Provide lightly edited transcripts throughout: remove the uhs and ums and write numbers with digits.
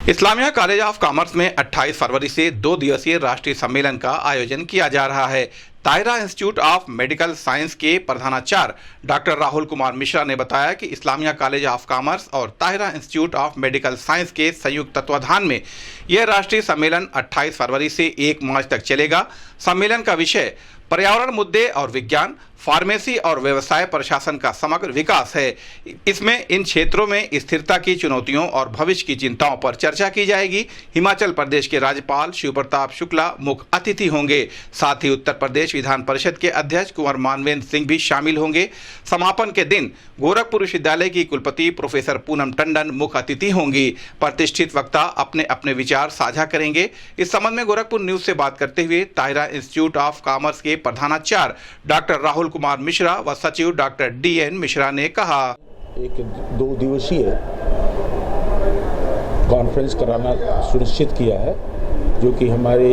Islamia college of commerce में 28 फरवरी से 2 दिवसीय राष्ट्रीय सम्मेलन का आयोजन किया जा रहा है। Tahira institute of medical science के प्रधानाचार्य डॉक्टर राहुल कुमार मिश्रा ने बताया कि इस्लामिया कॉलेज ऑफ कॉमर्स और Tahira institute of medical science के संयुक्त तत्वाधान में यह राष्ट्रीय सम्मेलन 28 फरवरी से 1 मार्च तक चलेगा। सम्मेलन का विषय पर्यावरण मुद्दे और विज्ञान, फार्मेसी और व्यवसाय प्रशासन का समग्र विकास है। इसमें इन क्षेत्रों में स्थिरता की चुनौतियों और भविष्य की चिंताओं पर चर्चा की जाएगी। हिमाचल प्रदेश के राज्यपाल शिव प्रताप शुक्ला मुख्य अतिथि होंगे। साथ ही उत्तर प्रदेश विधान परिषद के अध्यक्ष कुंवर मानवेंद्र सिंह भी शामिल होंगे। समापन के दिन गोरखपुर विश्वविद्यालय की कुलपति प्रोफेसर पूनम टंडन मुख्य अतिथि होंगी। प्रतिष्ठित वक्ता अपने अपने विचार साझा करेंगे। इस संबंध में गोरखपुर न्यूज से बात करते हुए ताहिरा इंस्टीट्यूट ऑफ कॉमर्स के प्रधानाचार्य डॉक्टर राहुल कुमार मिश्रा व सचिव डॉक्टर DN मिश्रा ने कहा, एक 2 दिवसीय कॉन्फ्रेंस कराना सुनिश्चित किया है, जो कि हमारे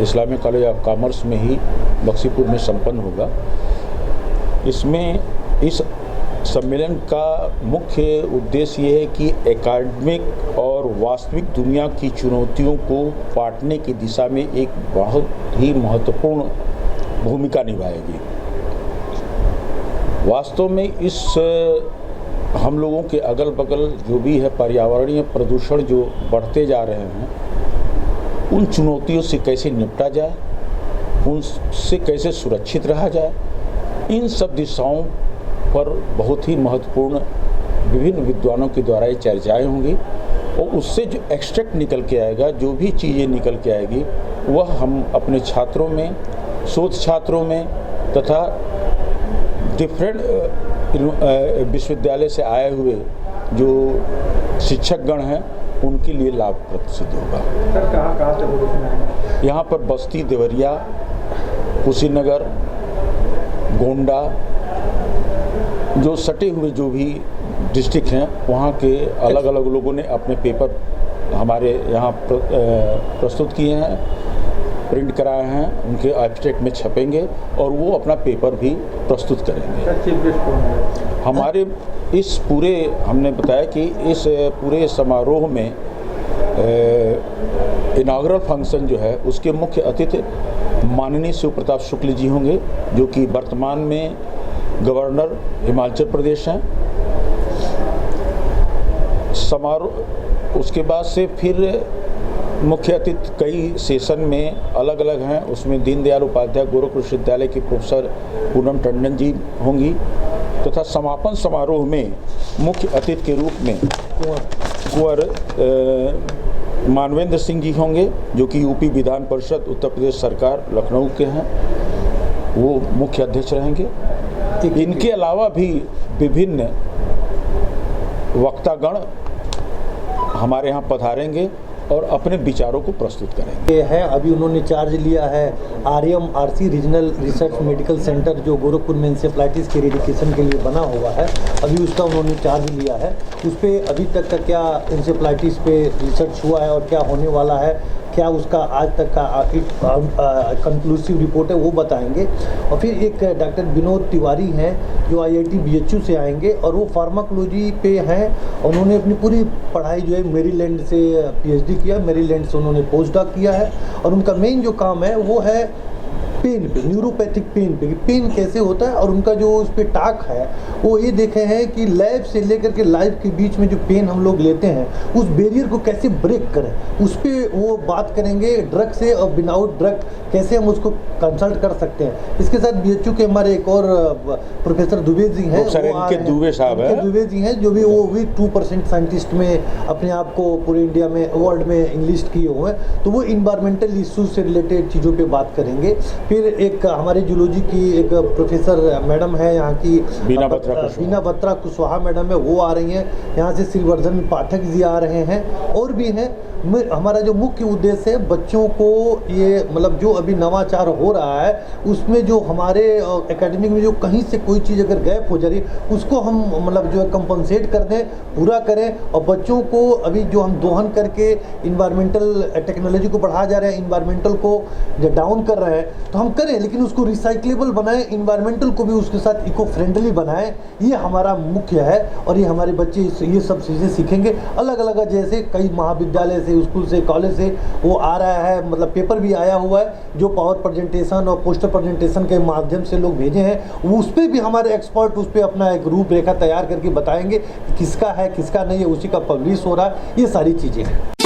इस्लामिक कॉलेज ऑफ कॉमर्स में ही बक्सीपुर में संपन्न होगा। इसमें इस सम्मेलन का मुख्य उद्देश्य ये है कि एकेडमिक और वास्तविक दुनिया की चुनौतियों को पाटने की दिशा में एक बहुत ही महत्वपूर्ण भूमिका निभाएगी। वास्तव में इस हम लोगों के अगल बगल जो भी है पर्यावरणीय प्रदूषण जो बढ़ते जा रहे हैं, उन चुनौतियों से कैसे निपटा जाए, उनसे कैसे सुरक्षित रहा जाए, इन सब दिशाओं पर बहुत ही महत्वपूर्ण विभिन्न विद्वानों के द्वारा ये चर्चाएँ होंगी और उससे जो एक्सट्रैक्ट निकल के आएगा, जो भी चीज़ें निकल के आएगी, वह हम अपने छात्रों में, शोध छात्रों में तथा डिफरेंट विश्वविद्यालय से आए हुए जो शिक्षकगण हैं उनके लिए लाभप्रद सिद्ध होगा। सर, कहाँ से यहाँ पर बस्ती, देवरिया, कुशीनगर, गोंडा, जो सटे हुए जो भी डिस्ट्रिक्ट हैं, वहाँ के अलग अलग लोगों ने अपने पेपर हमारे यहाँ प्रस्तुत किए हैं, प्रिंट कराए हैं, उनके एब्स्ट्रैक्ट में छपेंगे और वो अपना पेपर भी प्रस्तुत करेंगे। हमारे इस पूरे, हमने बताया कि इस पूरे समारोह में इनॉग्रल फंक्शन जो है उसके मुख्य अतिथि माननीय शिव प्रताप शुक्ल जी होंगे, जो कि वर्तमान में गवर्नर हिमाचल प्रदेश हैं। समारोह उसके बाद से फिर मुख्य अतिथि कई सेशन में अलग अलग हैं, उसमें दीनदयाल उपाध्याय गोरखपुर विश्वविद्यालय की प्रोफेसर पूनम टंडन जी होंगी तथा समापन समारोह में मुख्य अतिथि के रूप में कुंवर मानवेंद्र सिंह जी होंगे, जो कि यूपी विधान परिषद उत्तर प्रदेश सरकार लखनऊ के हैं, वो मुख्य अध्यक्ष रहेंगे। इनके अलावा भी विभिन्न वक्तागण हमारे यहाँ पधारेंगे और अपने विचारों को प्रस्तुत करेंगे। ये है, अभी उन्होंने चार्ज लिया है RMRC regional research medical centre, जो गोरखपुर में इंसेफ्लाइटिस के इरेडिकेशन के लिए बना हुआ है। अभी उसका उन्होंने चार्ज लिया है। उस पर अभी तक का क्या इंसेफ्लाइटिस पे रिसर्च हुआ है और क्या होने वाला है, क्या उसका आज तक का कंक्लूसिव रिपोर्ट है, वो बताएंगे। और फिर एक डॉक्टर विनोद तिवारी हैं, जो IIT BHU से आएंगे और वो फार्माकोलॉजी पे हैं। उन्होंने अपनी पूरी पढ़ाई जो है मेरीलैंड से PhD किया, मेरीलैंड से उन्होंने पोस्ट डॉक किया है और उनका मेन जो काम है वो है पेन पे, न्यूरोपैथिक पेन पे, पेन कैसे होता है। और उनका जो उस पर टाक है वो ये देखे हैं कि लैब से लेकर के लाइफ के बीच में जो पेन हम लोग लेते हैं, उस बैरियर को कैसे ब्रेक करें, उस पर वो बात करेंगे। ड्रग से और विदाउट ड्रग कैसे हम उसको कंसल्ट कर सकते हैं। इसके साथ BHU के हमारे एक और प्रोफेसर दुबे जी हैं, दुबे साहब हैं, दुबे जी हैं, जो भी वो भी 2% साइंटिस्ट में अपने आप को पूरे इंडिया में, वर्ल्ड में इंग्लिस्ट किए हुए हैं। तो वो इन्वायरमेंटल इशूज से रिलेटेड चीज़ों पे बात करेंगे। फिर एक हमारे जूलॉजी की एक प्रोफेसर मैडम है यहाँ की, बीना बत्रा कुशवाहा मैडम है, वो आ रही हैं। यहाँ से श्रीवर्धन पाठक जी आ रहे हैं और भी हैं। हमारा जो मुख्य उद्देश्य है बच्चों को ये मतलब जो अभी नवाचार हो रहा है उसमें जो हमारे एकेडमिक में जो कहीं से कोई चीज़ अगर गैप हो जा रही है उसको हम मतलब जो है कंपनसेट कर दें, पूरा करें। और बच्चों को अभी जो हम दोहन करके इन्वायरमेंटल टेक्नोलॉजी को बढ़ा जा रहे हैं, इन्वायरमेंटल को जो डाउन कर रहे हैं तो हम करें, लेकिन उसको रिसाइक्लेबल बनाएं, इन्वायरमेंटल को भी उसके साथ इको फ्रेंडली बनाएं। ये हमारा मुख्य है और ये हमारे बच्चे ये सब चीज़ें सीखेंगे। अलग अलग जैसे कई महाविद्यालय से, स्कूल से, कॉलेज से वो आ रहा है, मतलब पेपर भी आया हुआ है जो पावर प्रेजेंटेशन और पोस्टर प्रेजेंटेशन के माध्यम से लोग भेजे हैं। वो उस पर भी हमारे एक्सपर्ट उस पर अपना एक रूपरेखा तैयार करके बताएंगे कि किसका है किसका नहीं है, उसी का पब्लिश हो रहा है, ये सारी चीज़ें हैं।